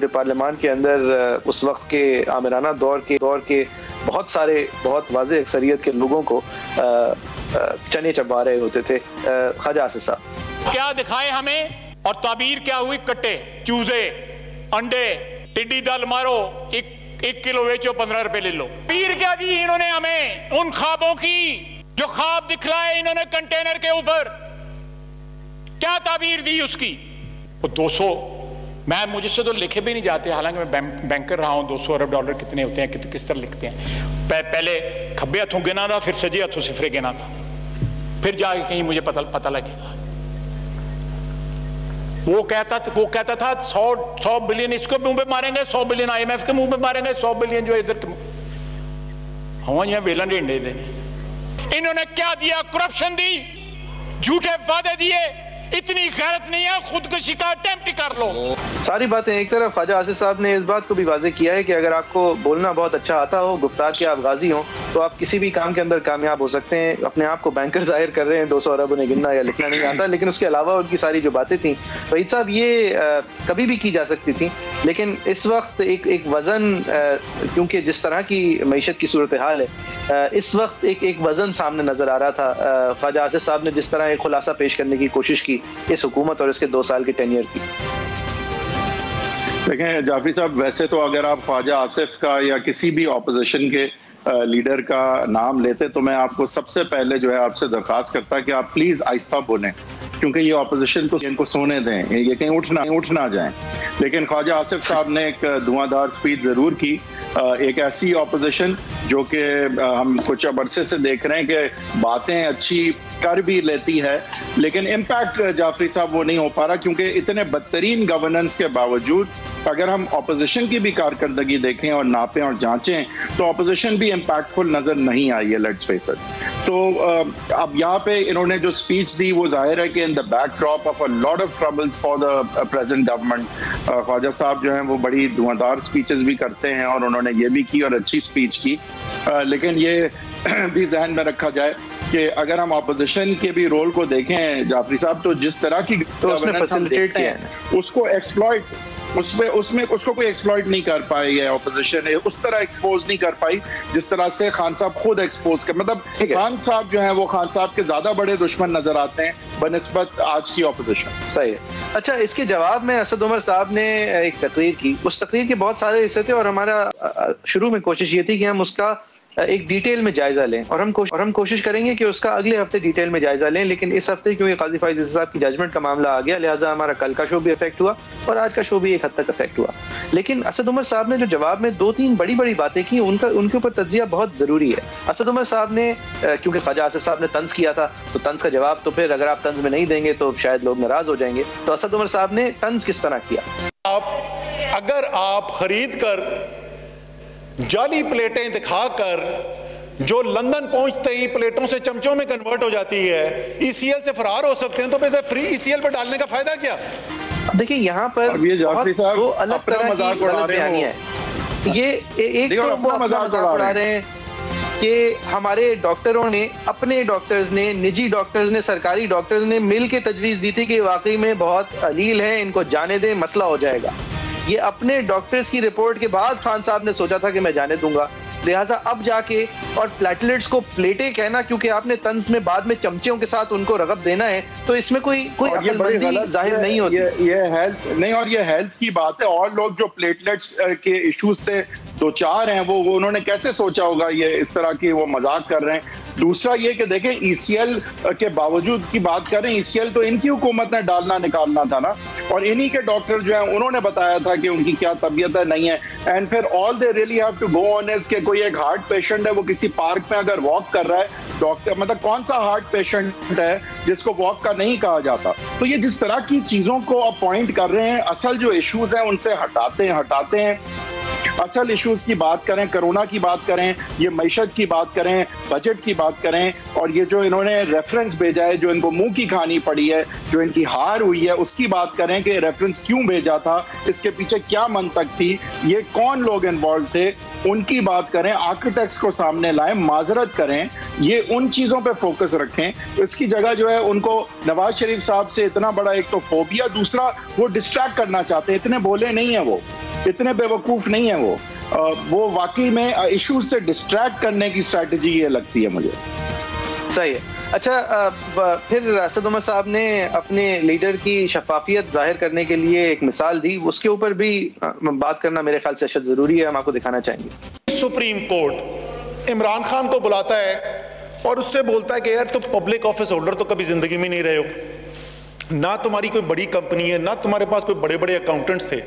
पार्लियामान के अंदर उस वक्त के आमिराना दौर के बहुत वाज़ेह अक्सरियत के लोगों को चने चबा रहे होते थे। ख्वाजा आसिफ साहब क्या दिखाए हमें, और ताबीर क्या हुई, कट्टे, चूजे, अंडे, टिड्डी दल मारो, एक किलो बेचो, 15 रुपए ले लो। पीर क्या दी इन्होंने हमें, उन ख्वाबों की जो ख्वाब दिखलाए इन्होंने कंटेनर के ऊपर, क्या ताबीर दी उसकी। वो 200, मुझसे तो लिखे भी नहीं जाते, हालांकि मैं बैंकर रहा हूं। $200 अरब कितने होते हैं, किस तरह लिखते हैं। पहले खब्बे हथों गिना था, फिर सजे हथों सिफरे गिना था, फिर जाके कहीं मुझे पता लगेगा। वो कहता था 100 बिलियन इसको मुंह पे मारेंगे, 100 बिलियन IMF के मुंह पे मारेंगे, 100 बिलियन जो इधर के हम यहाँ वेलन डेंडे थे। इन्होंने क्या दिया, करप्शन दी, झूठे वादे दिए, इतनी गैरत नहीं है, खुदकुशी का अटेम्प्ट कर लो। सारी बातें एक तरफ, ख्वाजा आसिफ साहब ने इस बात को भी वाज़ेह किया है कि अगर आपको बोलना बहुत अच्छा आता हो, गुफ्तार के आप गाजी हो, तो आप किसी भी काम के अंदर कामयाब हो सकते हैं। अपने आप को बैंकर जाहिर कर रहे हैं, 200 अरब उन्हें गिनना या लिखना नहीं आता, लेकिन उसके अलावा उनकी सारी जो बातें थी, वहीद साहब, ये कभी भी की जा सकती थी। लेकिन इस वक्त एक वज़न, क्योंकि जिस तरह की मईशत की सूरत हाल है, इस वक्त एक वज़न सामने नजर आ रहा था। ख्वाजा आसिफ साहब ने जिस तरह एक खुलासा पेश करने की कोशिश की इस हुकूमत और इसके 2 साल के टेन्योर की। देखें जाफरी साहब, वैसे तो अगर आप ख्वाजा आसिफ का या किसी भी ऑपोजिशन के लीडर का नाम लेते तो मैं आपको सबसे पहले जो है आपसे दरख्वास्त करता कि आप प्लीज आहिस्ता बोलें, क्योंकि ये ऑपोजिशन को इनको सोने दें, ये कहीं उठ ना जाएं। लेकिन ख्वाजा आसिफ साहब ने एक धुआंधार स्पीच ज़रूर की। एक ऐसी ऑपोजिशन जो कि हम कुछ अरसे से देख रहे हैं कि बातें अच्छी कर भी लेती है, लेकिन इम्पैक्ट जाफरी साहब वो नहीं हो पा रहा, क्योंकि इतने बदतरीन गवर्नेंस के बावजूद अगर हम ऑपोजिशन की भी कारकर्दगी देखें और नापें और जांचें तो ऑपोजिशन भी इम्पैक्टफुल नजर नहीं आई है, लेट्स फेस इट। तो अब यहाँ पे इन्होंने जो स्पीच दी वो जाहिर है कि in the backdrop of a lot of troubles for the present government. Khawaja साहब जो हैं वो बड़ी धुआंधार स्पीचेस भी करते हैं और उन्होंने ये भी की और अच्छी स्पीच की, लेकिन ये भी जहन में रखा जाए कि अगर हम ऑपोजिशन के भी रोल को देखें जाफरी साहब, तो जिस तरह की तो उसने फैसिलिटेट किया है, उसको एक्सप्लॉइट उसमें उसको कोई एक्सप्लॉइट नहीं कर पाई है ऑपोजिशन, उस तरह एक्सपोज नहीं कर पाई जिस तरह से खान साहब खुद एक्सपोज कर, मतलब खान साहब जो है वो खान साहब के ज्यादा बड़े दुश्मन नजर आते हैं बनिस्बत आज की ऑपोजिशन। सही है। अच्छा, इसके जवाब में असद उमर साहब ने एक तकरीर की, उस तकरीर के बहुत सारे हिस्से थे और हमारा शुरू में कोशिश ये थी कि हम उसका एक डिटेल में जायजा लें और हम कोशिश करेंगे कि उसका अगले हफ्ते डिटेल में जायजा लें, लेकिन इस हफ्ते क्योंकि काजी फैज साहब की जजमेंट का मामला आ गया, लिहाजा हमारा कल का शो भी अफेक्ट हुआ और आज का शो भी एक हद तक अफेक्ट हुआ। लेकिन असद उमर साहब ने जो जवाब में 2-3 बड़ी बड़ी बातें की, उनके ऊपर तज्जिया बहुत जरूरी है। असद उमर साहब ने क्योंकि ख्वाजा आसिफ साहब ने तंज किया था, तो तंज का जवाब तो फिर अगर आप तंज में नहीं देंगे तो शायद लोग नाराज हो जाएंगे। तो असद उमर साहब ने तंज किस तरह किया? अगर आप खरीद कर जाली प्लेटें दिखाकर जो लंदन पहुंचते ही प्लेटों से चमचों में कन्वर्ट हो जाती है, ईसीएल से फरार हो सकते हैं, तो पैसे फ्री ईसीएल पर डालने का फायदा क्या? देखिए यहाँ पर दो अलग तरह की गलत बयानी है। ये एक तो वो अपना मजाक उड़ा रहे हैं कि हमारे डॉक्टरों ने, अपने डॉक्टर्स ने, निजी डॉक्टर्स ने, सरकारी डॉक्टर्स ने मिल के तजवीज दी थी कि वाकई में बहुत अलील है, इनको जाने दें, मसला हो जाएगा। ये अपने डॉक्टर्स की रिपोर्ट के बाद खान साहब ने सोचा था कि मैं जाने दूंगा, लिहाजा अब जाके और प्लेटलेट्स को प्लेटें कहना क्योंकि आपने तंज में बाद में चमचों के साथ उनको रगब देना है, तो इसमें कोई अक्लमंदी जाहिर नहीं होती। ये हेल्थ नहीं, और ये हेल्थ की बात है, और लोग जो प्लेटलेट्स के इश्यूज से दो चार हैं वो उन्होंने कैसे सोचा होगा ये इस तरह की वो मजाक कर रहे हैं। दूसरा ये कि देखें ईसीएल के बावजूद की बात करें, ईसीएल तो इनकी हुकूमत ने डालना निकालना था ना, और इन्हीं के डॉक्टर जो हैं उन्होंने बताया था कि उनकी क्या तबीयत है नहीं है। एंड फिर all they really have to go on is कि कोई एक हार्ट पेशेंट है, वो किसी पार्क में अगर वॉक कर रहा है, डॉक्टर मतलब कौन सा हार्ट पेशेंट है जिसको वॉक का नहीं कहा जाता। तो ये जिस तरह की चीजों को अपॉइंट कर रहे हैं, असल जो इश्यूज हैं उनसे हटाते हैं। असल इश्यूज की बात करें, कोरोना की बात करें, ये मईशत की बात करें, बजट की बात करें, और ये जो इन्होंने रेफरेंस भेजा है, जो इनको मुंह की खानी पड़ी है, जो इनकी हार हुई है, उसकी बात करें कि रेफरेंस क्यों भेजा था, इसके पीछे क्या मंतक थी, ये कौन लोग इन्वॉल्व थे, उनकी बात करें, आर्किटेक्ट्स को सामने लाएं, माजरत करें, ये उन चीजों पे फोकस रखें। इसकी जगह जो है उनको नवाज शरीफ साहब से इतना बड़ा एक तो फोबिया, दूसरा वो डिस्ट्रैक्ट करना चाहते हैं। इतने भोले नहीं है वो, इतने बेवकूफ नहीं है वो वाकई में इश्यूज से डिस्ट्रैक्ट करने की स्ट्रैटेजी ये लगती है मुझे। सही है। अच्छा, फिर असद उमर साहब ने अपने लीडर की शफाफियत जाहिर करने के लिए एक मिसाल दी, उसके ऊपर भी बात करना मेरे ख्याल से अशद जरूरी है, हम आपको दिखाना चाहेंगे। सुप्रीम कोर्ट इमरान खान को बुलाता है और उससे बोलता है कि यार तुम पब्लिक ऑफिस होल्डर तो कभी जिंदगी में नहीं रहे हो, ना तुम्हारी कोई बड़ी कंपनी है, ना तुम्हारे पास कोई बड़े बड़े अकाउंटेंट्स थे,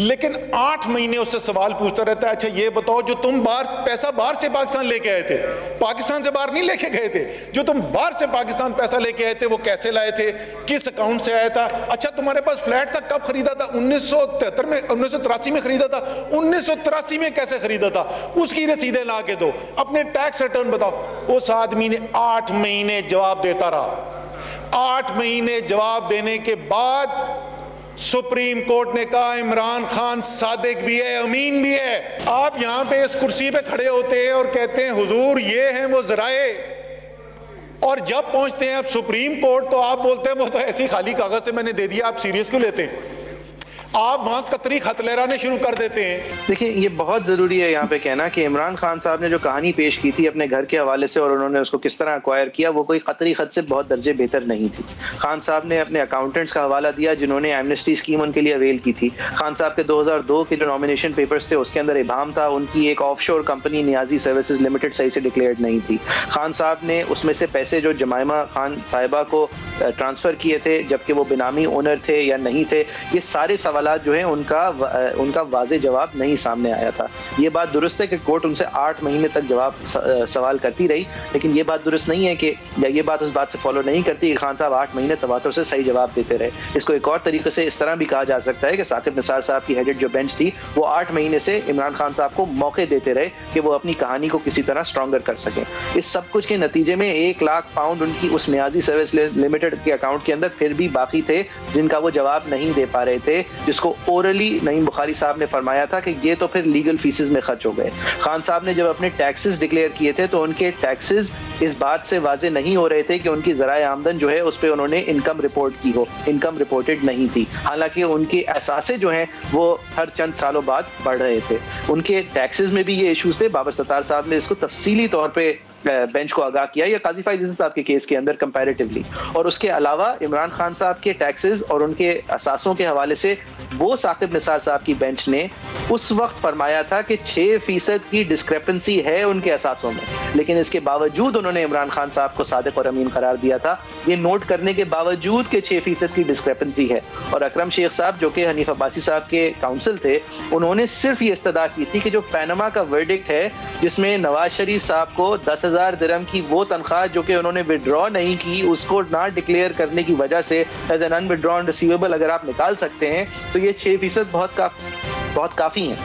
लेकिन 8 महीने उससे सवाल पूछता रहता है, अच्छा ये बताओ जो तुम पैसा बाहर से पाकिस्तान लेके आए थे, पाकिस्तान से बाहर नहीं लेके गए थे, जो तुम बाहर से पाकिस्तान पैसा लेके आए थे वो कैसे लाए थे, किस अकाउंट से आया था, अच्छा तुम्हारे पास फ्लैट था कब खरीदा था, 1973 में, 1983 में खरीदा था, 1983 में कैसे खरीदा था, उसकी रसीदें ला के दो, अपने टैक्स रिटर्न बताओ। उस आदमी ने 8 महीने जवाब देता रहा। 8 महीने जवाब देने के बाद सुप्रीम कोर्ट ने कहा इमरान खान सादिक भी है, अमीन भी है। आप यहां पे इस कुर्सी पे खड़े होते हैं और कहते हैं हुजूर ये हैं वो जराए, और जब पहुंचते हैं आप सुप्रीम कोर्ट तो आप बोलते हैं वो तो ऐसी खाली कागज से मैंने दे दिया, आप सीरियस क्यों लेते हैं? आप वहां कतरी खत लहराने शुरू कर देते हैं। देखिए ये बहुत जरूरी है यहाँ पे कहना कि इमरान खान साहब ने जो कहानी पेश की थी अपने घर के हवाले से और उन्होंने उसको किस तरह एक्वायर किया, वो कोई कतरी खत से बहुत दर्जे बेहतर नहीं थी। खान साहब ने अपने अकाउंटेंट्स का हवाला दिया जिन्होंने एमनेस्टी स्कीम उनके लिए अवेल की थी। खान साहब के 2002 के जो नॉमिनेशन पेपर्स थे उसके अंदर इबाम था, उनकी एक offshore company Niazi services limited सही से डिक्लेयर्ड नहीं थी। खान साहब ने उसमें से पैसे जो जमाइमा खान साहिबा को ट्रांसफर किए थे जबकि वो बेनामी ओनर थे या नहीं थे, ये सारे सवालात जो हैं उनका वाज़े जवाब नहीं सामने आया था। ये बात दुरुस्त है कि कोर्ट उनसे 8 महीने तक जवाब सवाल करती रही, लेकिन ये बात दुरुस्त नहीं है कि या ये बात उस बात से फॉलो नहीं करती कि खान साहब 8 महीने तवातुर से सही जवाब देते रहे। इसको एक और तरीके से इस तरह भी कहा जा सकता है कि साकिब निसार साहब की हेडेड जो बेंच थी वो 8 महीने से इमरान खान साहब को मौके देते रहे कि वो अपनी कहानी को किसी तरह स्ट्रॉन्गर कर सकें। इस सब कुछ के नतीजे में 1 लाख पाउंड उनकी उस नियाजी सर्विस लिमिटेड के अकाउंट के अंदर फिर भी बाकी थे जिनका वो जवाब नहीं दे पा रहे थे, जिसको ओरली नईम बुखारी साहब ने फरमाया था कि ये तो फिर लीगल फीसेस में खर्च हो गए। खान साहब ने जब अपने टैक्सेस डिक्लेयर किए थे तो उनके टैक्सेस इस बात से वाजे नहीं हो रहे थे कि उनकी ज़राए आमदन जो है उस पर उन्होंने इनकम रिपोर्ट की हो, इनकम रिपोर्टेड नहीं थी। हालांकि उनके असासे जो हैं वो हर चंद सालों बाद बढ़ रहे थे। उनके टैक्सेस में भी ये इश्यूज थे। बाबर सत्तार साहब ने इसको तफसीली तौर पे बेंच को आगाह किया, या काजी फाइज साहब के केस के अंदर कंपैरेटिवली। और उसके अलावा इमरान खान साहब के टैक्सेस और उनके असासों के हवाले से वो साकिब निसार साहब की बेंच ने उस वक्त फरमाया था कि 6% की डिस्क्रिपेंसी है उनके असासों में, लेकिन इसके बावजूद उन्होंने इमरान खान साहब को सादिक और अमीन करार दिया था, ये नोट करने के बावजूद कि 6% की डिस्क्रिपेंसी है। और अकरम शेख साहब जो कि हनीफ अब्बासी साहब के काउंसिल थे, उन्होंने सिर्फ ये इस्तदा की थी कि जो पैनमा का वर्डिक्ट है जिसमें नवाज शरीफ साहब को 10,000 दिरहम की वो तनख्वाह जो कि उन्होंने विड्रॉ नहीं की, उसको ना डिक्लेयर करने की वजह से एज एन अनविड्रॉन रिसीवेबल अगर आप निकाल सकते हैं तो ये 6% बहुत काफी है।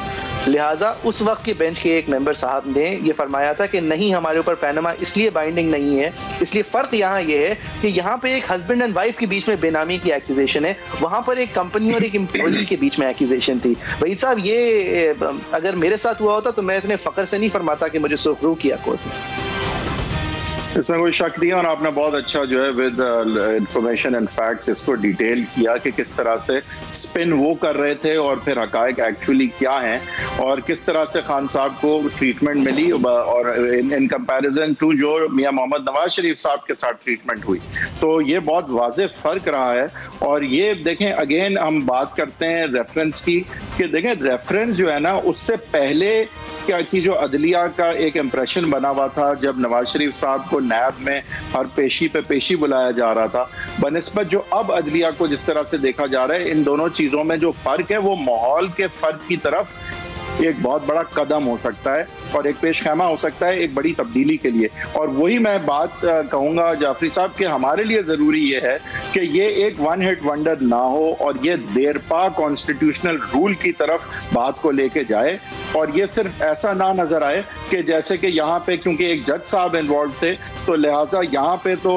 लिहाजा उस वक्त के बेंच के एक मेंबर साहब ने ये फरमाया था कि नहीं, हमारे ऊपर पैनमा इसलिए बाइंडिंग नहीं है। इसलिए फर्क यहाँ ये है कि यहाँ पे एक हस्बैंड एंड वाइफ के बीच में बेनामी की एक्यूजेशन है, वहां पर एक कंपनी और एक एम्प्लॉई के बीच में एक्यूजेशन थी। वहीद साहब, ये अगर मेरे साथ हुआ होता तो मैं इतने फख्र से नहीं फरमाता कि मुझे सुखरू किया कोर्ट ने। इसमें कोई शक नहीं है, और आपने बहुत अच्छा जो है विद इंफॉर्मेशन एंड फैक्ट्स इसको डिटेल किया कि किस तरह से स्पिन वो कर रहे थे और फिर हकायक एक्चुअली क्या हैं, और किस तरह से खान साहब को ट्रीटमेंट मिली और इन कंपैरिजन टू जो मियां मोहम्मद नवाज शरीफ साहब के साथ ट्रीटमेंट हुई। तो ये बहुत वाज़ेह फ़र्क रहा है। और ये देखें, अगेन हम बात करते हैं रेफरेंस की, कि देखें रेफरेंस जो है ना, उससे पहले क्या कि जो अदलिया का एक इम्प्रेशन बना हुआ था जब नवाज शरीफ साहब को नैब में हर पेशी पे पेशी बुलाया जा रहा था, बनिस्बत जो अब अदलिया को जिस तरह से देखा जा रहा है, इन दोनों चीज़ों में जो फ़र्क है वो माहौल के फ़र्क की तरफ एक बहुत बड़ा कदम हो सकता है और एक पेश खैमा हो सकता है एक बड़ी तब्दीली के लिए। और वही मैं बात कहूँगा जाफरी साहब कि हमारे लिए ज़रूरी ये है कि ये एक वन हिट वंडर ना हो और ये देरपा कॉन्स्टिट्यूशनल रूल की तरफ बात को लेके जाए, और ये सिर्फ ऐसा ना नजर आए कि जैसे कि यहाँ पे क्योंकि एक जज साहब इन्वॉल्व थे तो लिहाजा यहाँ पे तो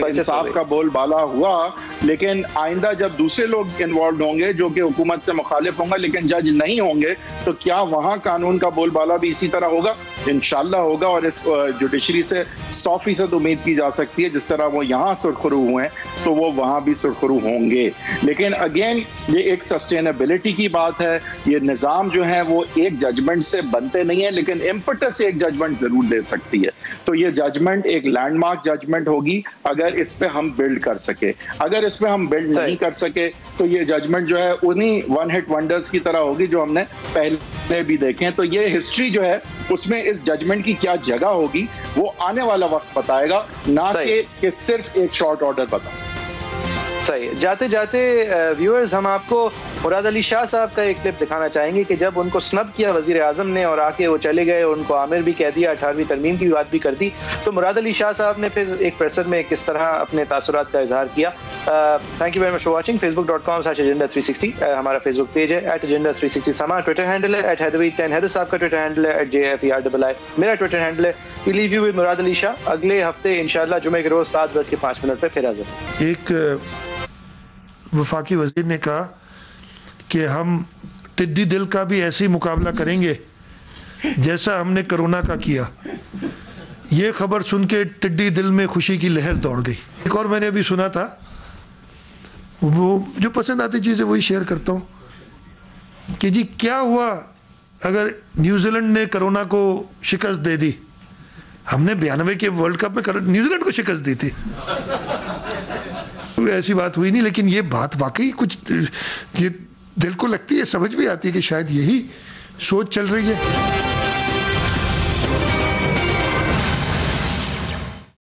इंसाफ का बोलबाला हुआ, लेकिन आइंदा जब दूसरे लोग इन्वॉल्व होंगे जो कि हुकूमत से मुखालिफ होंगे लेकिन जज नहीं होंगे, तो क्या वहाँ कानून का बोलबाला भी इसी तरह होगा? इंशाल्लाह होगा। और इस जुडिशरी से 100% उम्मीद की जा सकती है जिस तरह वो यहाँ सुरखरू हुए हैं तो वो वहाँ भी सुरखरू होंगे। लेकिन अगेन ये एक सस्टेनेबिलिटी की बात है। ये निज़ाम जो है वो एक जजमेंट से बनते नहीं है, लेकिन इम्पटस एक जजमेंट जरूर दे सकती है। तो ये जजमेंट एक लैंडमार्क जजमेंट होगी अगर इस पे हम बिल्ड कर सके। अगर इस पे हम बिल्ड नहीं कर सके तो ये जजमेंट जो है उन्हीं वन हिट वंडर्स की तरह होगी जो हमने पहले भी देखे हैं। तो ये हिस्ट्री जो है उसमें इस जजमेंट की क्या जगह होगी वो आने वाला वक्त बताएगा, ना कि सिर्फ एक शॉर्ट ऑर्डर बताए। सही। जाते जाते व्यूअर्स, हम आपको मुराद अली शाह साहब का एक क्लिप दिखाना चाहेंगे कि जब उनको स्नब किया वजीर आजम ने और आके वो चले गए, उनको आमिर भी कह दिया, 18वीं तरमीम की बात भी कर दी, तो मुराद अली शाह साहब ने फिर एक प्रेसर में किस तरह अपने तासुरात का इजहार किया। Thank you very much for watching. facebook.com/agenda360 हमारा फेसबुक पेज है, @agenda360 समा ट्विटर हैंडल है, @हैदवी10 हैदर साहब का ट्विटर हैंडल है, @JFERII मेरा ट्विटर हैंडल है। We leave you with Murad Ali Shah. अगले हफ्ते इंशाल्लाह जुमे के रोज 7:05 पे फिर हाजिर। एक वफाकी वजीर ने कहा कि हम टिड्डी दिल का भी ऐसे ही मुकाबला करेंगे जैसा हमने कोरोना का किया। ये खबर सुन के टिड्डी दिल में खुशी की लहर दौड़ गई। एक और मैंने अभी सुना था, वो जो पसंद आती चीज़ें वही शेयर करता हूँ कि जी क्या हुआ अगर न्यूजीलैंड ने कोरोना को शिकस्त दे दी। हमने 92 के वर्ल्ड कप में न्यूजीलैंड को शिकस्त दी थी, ऐसी बात हुई नहीं। लेकिन ये बात वाकई कुछ ये दिल को लगती है, समझ भी आती है कि शायद यही सोच चल रही है।